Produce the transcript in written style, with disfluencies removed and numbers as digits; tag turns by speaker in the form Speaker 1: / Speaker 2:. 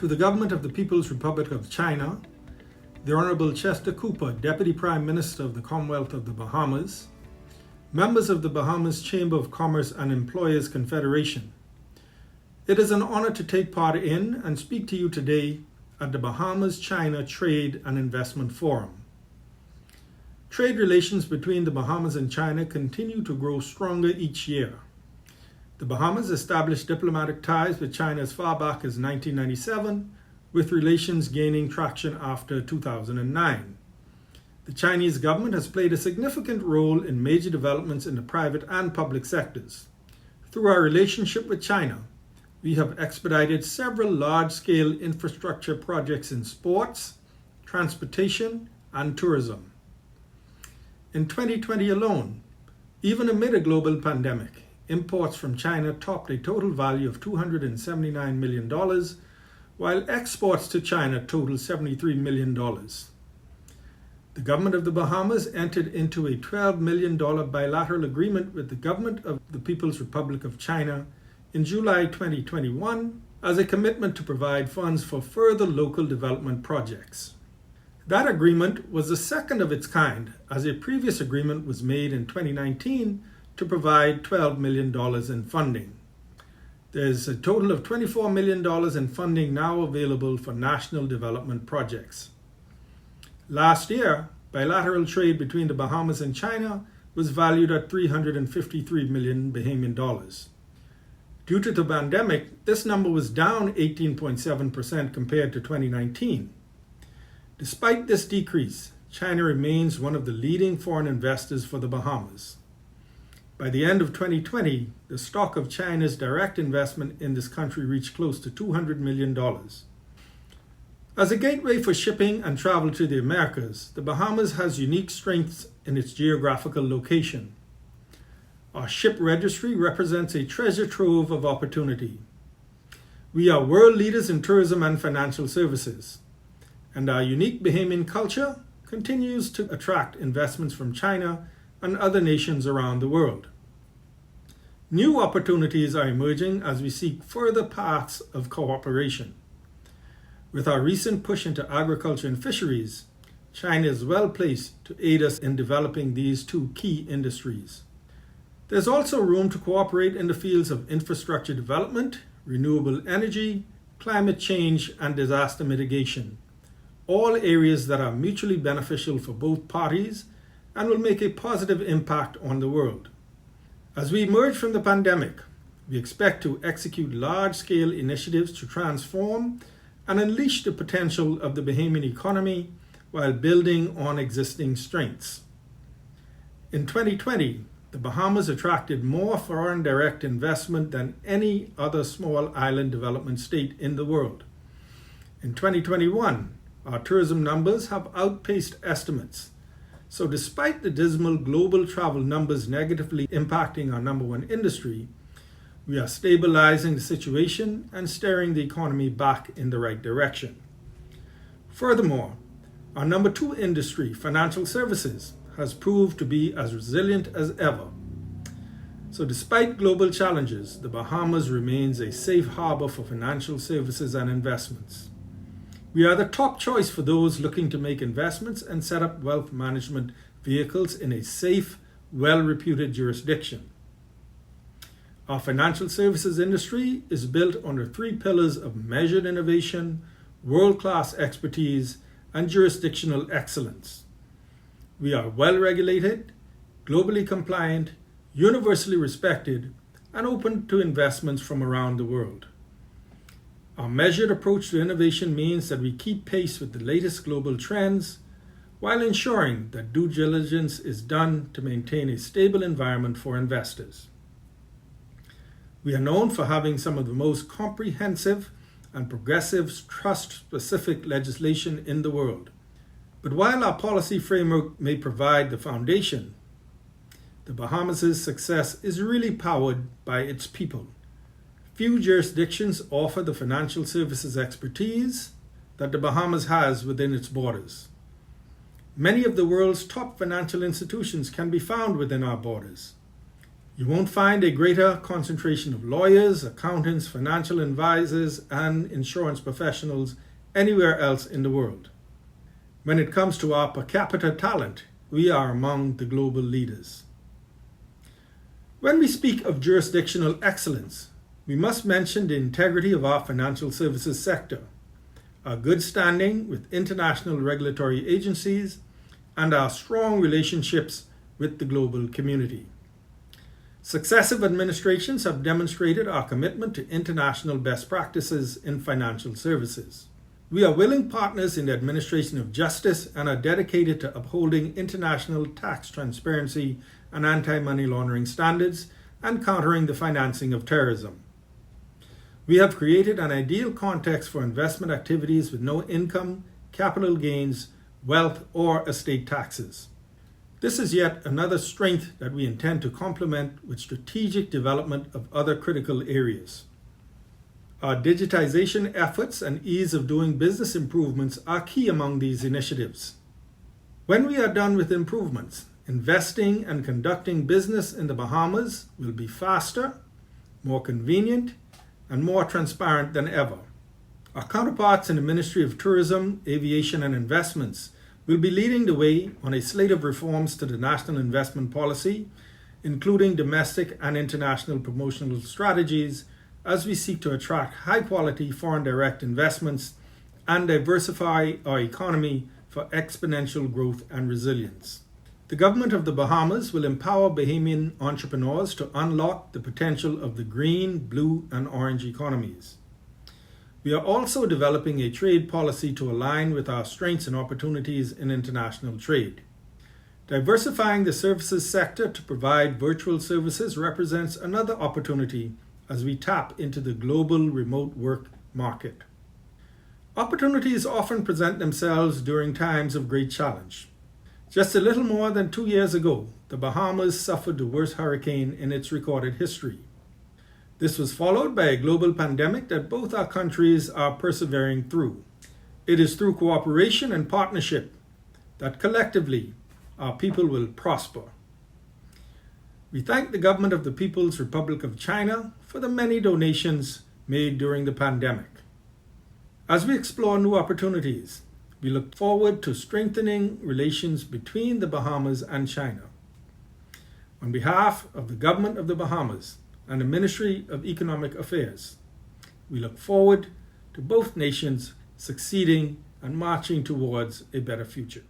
Speaker 1: To the Government of the People's Republic of China, the Honorable Chester Cooper, Deputy Prime Minister of the Commonwealth of the Bahamas, members of the Bahamas Chamber of Commerce and Employers Confederation, it is an honor to take part in and speak to you today at the Bahamas-China Trade and Investment Forum. Trade relations between the Bahamas and China continue to grow stronger each year. The Bahamas established diplomatic ties with China as far back as 1997, with relations gaining traction after 2009. The Chinese government has played a significant role in major developments in the private and public sectors. Through our relationship with China, we have expedited several large-scale infrastructure projects in sports, transportation, and tourism. In 2020 alone, even amid a global pandemic, imports from China topped a total value of $279 million, while exports to China totaled $73 million. The government of the Bahamas entered into a $12 million bilateral agreement with the government of the People's Republic of China in July 2021 as a commitment to provide funds for further local development projects. That agreement was the second of its kind, as a previous agreement was made in 2019 to provide $12 million in funding. There's a total of $24 million in funding now available for national development projects. Last year, bilateral trade between the Bahamas and China was valued at $353 million Bahamian dollars. Due to the pandemic, this number was down 18.7% compared to 2019. Despite this decrease, China remains one of the leading foreign investors for the Bahamas. By the end of 2020, the stock of China's direct investment in this country reached close to $200 million. As a gateway for shipping and travel to the Americas, the Bahamas has unique strengths in its geographical location. Our ship registry represents a treasure trove of opportunity. We are world leaders in tourism and financial services, and our unique Bahamian culture continues to attract investments from China and other nations around the world. New opportunities are emerging as we seek further paths of cooperation. With our recent push into agriculture and fisheries, China is well placed to aid us in developing these two key industries. There's also room to cooperate in the fields of infrastructure development, renewable energy, climate change, and disaster mitigation, all areas that are mutually beneficial for both parties and will make a positive impact on the world. As we emerge from the pandemic, we expect to execute large-scale initiatives to transform and unleash the potential of the Bahamian economy while building on existing strengths. In 2020, the Bahamas attracted more foreign direct investment than any other small island development state in the world. In 2021, our tourism numbers have outpaced estimates. So despite the dismal global travel numbers negatively impacting our number one industry, we are stabilizing the situation and steering the economy back in the right direction. Furthermore, our number two industry, financial services, has proved to be as resilient as ever. So despite global challenges, the Bahamas remains a safe harbor for financial services and investments. We are the top choice for those looking to make investments and set up wealth management vehicles in a safe, well-reputed jurisdiction. Our financial services industry is built under three pillars of measured innovation, world-class expertise, and jurisdictional excellence. We are well-regulated, globally compliant, universally respected, and open to investments from around the world. Our measured approach to innovation means that we keep pace with the latest global trends while ensuring that due diligence is done to maintain a stable environment for investors. We are known for having some of the most comprehensive and progressive trust-specific legislation in the world. But while our policy framework may provide the foundation, the Bahamas' success is really powered by its people. Few jurisdictions offer the financial services expertise that the Bahamas has within its borders. Many of the world's top financial institutions can be found within our borders. You won't find a greater concentration of lawyers, accountants, financial advisors, and insurance professionals anywhere else in the world. When it comes to our per capita talent, we are among the global leaders. When we speak of jurisdictional excellence, we must mention the integrity of our financial services sector, our good standing with international regulatory agencies, and our strong relationships with the global community. Successive administrations have demonstrated our commitment to international best practices in financial services. We are willing partners in the administration of justice and are dedicated to upholding international tax transparency and anti-money laundering standards and countering the financing of terrorism. We have created an ideal context for investment activities with no income, capital gains, wealth, or estate taxes. This is yet another strength that we intend to complement with strategic development of other critical areas. Our digitization efforts and ease of doing business improvements are key among these initiatives. When we are done with improvements, investing and conducting business in the Bahamas will be faster, more convenient, and more transparent than ever. Our counterparts in the Ministry of Tourism, Aviation and Investments will be leading the way on a slate of reforms to the national investment policy, including domestic and international promotional strategies, as we seek to attract high-quality foreign direct investments and diversify our economy for exponential growth and resilience. The government of the Bahamas will empower Bahamian entrepreneurs to unlock the potential of the green, blue, and orange economies. We are also developing a trade policy to align with our strengths and opportunities in international trade. Diversifying the services sector to provide virtual services represents another opportunity as we tap into the global remote work market. Opportunities often present themselves during times of great challenge. Just a little more than 2 years ago, the Bahamas suffered the worst hurricane in its recorded history. This was followed by a global pandemic that both our countries are persevering through. It is through cooperation and partnership that collectively our people will prosper. We thank the government of the People's Republic of China for the many donations made during the pandemic. As we explore new opportunities, we look forward to strengthening relations between the Bahamas and China. On behalf of the government of the Bahamas and the Ministry of Economic Affairs, we look forward to both nations succeeding and marching towards a better future.